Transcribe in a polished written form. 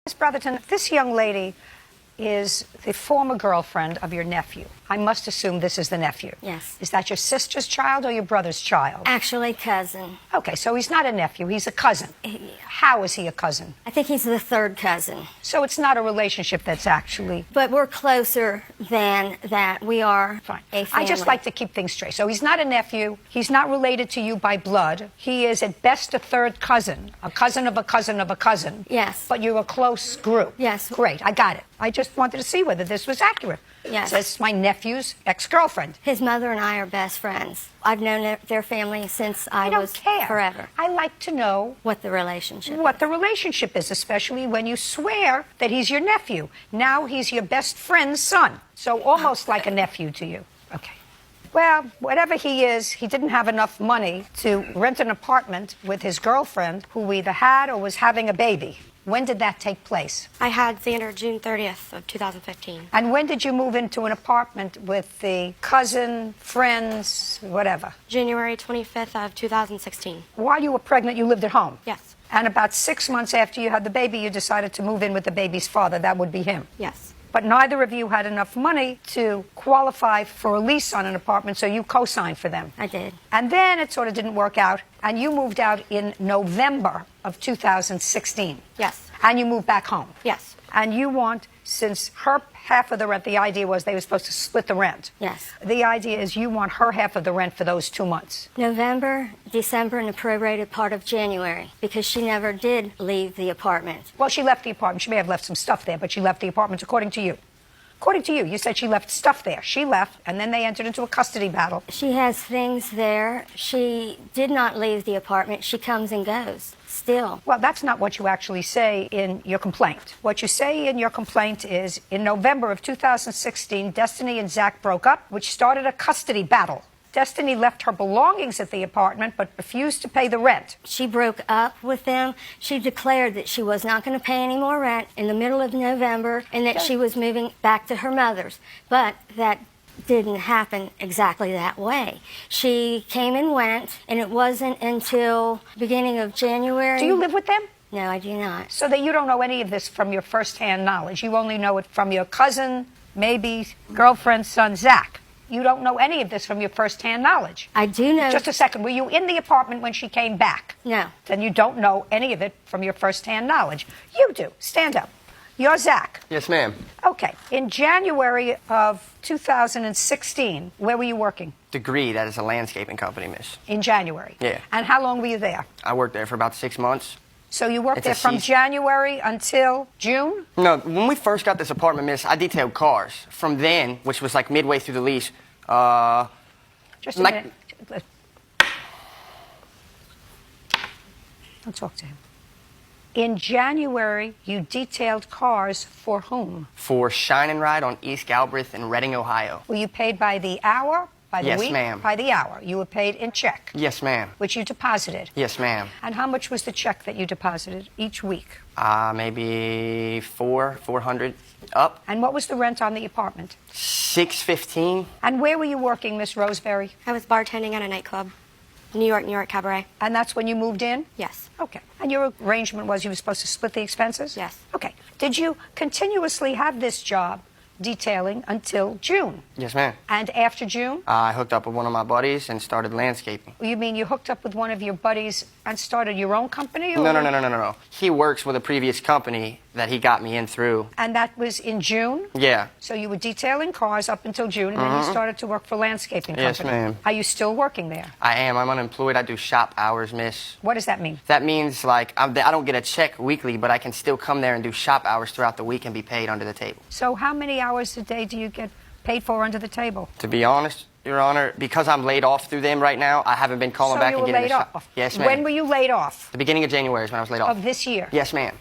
Miss Brotherton, this young lady is the former girlfriend of your nephew. I must assume this is the nephew. Yes. Is that your sister's child or your brother's child? Actually, cousin. Okay, so he's not a nephew, he's a cousin. How is he a cousin? I think he's the third cousin. So it's not a relationship that's actually... But we're closer than that. We are Fine. a family. I just like to keep things straight. So he's not a nephew, he's not related to you by blood. He is at best a third cousin, a cousin of a cousin of a cousin. Yes. But you're a close group. Yes. Great, I got it. I just wanted to see whether this was accurate. Yes. It's my nephew's ex-girlfriend. His mother and I are best friends. I've known their family since I don't was care. forever. I like to know What the relationship what the relationship is, especially when you swear that he's your nephew. Now he's your best friend's son. So almost like a nephew to you. Okay. Well, whatever he is, he didn't have enough money to rent an apartment with his girlfriend, who either had or was having a baby. When did that take place? I had Xander June 30th of 2015. And when did you move into an apartment with the cousin, friends, whatever? January 25th of 2016. While you were pregnant, you lived at home? Yes. And about 6 months after you had the baby, you decided to move in with the baby's father. That would be him. Yes. But neither of you had enough money to qualify for a lease on an apartment, so you co-signed for them. I did. And then it sort of didn't work out, and you moved out in November of 2016. Yes. And you moved back home. Yes. And you want, since her half of the rent, the idea was they were supposed to split the rent. Yes. The idea is you want her half of the rent for those 2 months. November, December, and the prorated part of January, because she never did leave the apartment. Well, she left the apartment. She may have left some stuff there, but she left the apartment according to you. According to you, you said she left stuff there. She left, and then they entered into a custody battle. She has things there. She did not leave the apartment. She comes and goes still. Well, that's not what you actually say in your complaint. What you say in your complaint is, in November of 2016, Destiny and Zach broke up, which started a custody battle. Destiny left her belongings at the apartment, but refused to pay the rent. She broke up with them. She declared that she was not going to pay any more rent in the middle of November and that she was moving back to her mother's. But that didn't happen exactly that way. She came and went, and it wasn't until beginning of January. Do you live with them? No, I do not. So that you don't know any of this from your first-hand knowledge. You only know it from your cousin, maybe girlfriend's son, Zach. You don't know any of this from your first-hand knowledge. I do know. Just a second. Were you in the apartment when she came back? No. Then you don't know any of it from your first-hand knowledge. You do. Stand up. You're Zach. Yes, ma'am. Okay. In January of 2016, where were you working? Degree, that is a landscaping company, miss. In January? Yeah. And how long were you there? I worked there for about 6 months. So you worked It's a there from season. January until June? No, when we first got this apartment, miss, I detailed cars. From then, which was like midway through the lease, Just a like- minute. Don't talk to him. In January, you detailed cars for whom? for Shine and Ride on East Galbraith in Reading, Ohio. Were you paid by the hour, by the Yes, week? ma'am. By the hour. You were paid in check, Yes, ma'am. which you deposited. Yes, ma'am. And how much was the check that you deposited each week? Maybe 400 up. And what was the rent on the apartment? 615. And where were you working, Miss Roseberry? I was bartending at a nightclub. New York Cabaret. And that's when you moved in? Yes. Okay. And your arrangement was you were supposed to split the expenses? Yes. Okay. Did you continuously have this job detailing until June? Yes, ma'am. And after June? I hooked up with one of my buddies and started landscaping. You mean you hooked up with one of your buddies and started your own company? Or? No. He works with a previous company that he got me in through. And that was in June? Yeah. So you were detailing cars up until June, and then you started to work for landscaping company. Yes, ma'am. Are you still working there? I am. I'm unemployed. I do shop hours, miss. What does that mean? That means, like, I don't get a check weekly, but I can still come there and do shop hours throughout the week and be paid under the table. So how many hours a day do you get paid for under the table? To be honest, Your Honor, because I'm laid off through them right now, I haven't been calling So back you and were getting laid the shop. off? Yes, ma'am. When were you laid off? The beginning of January is when I was laid off. Of this year? Yes, ma'am.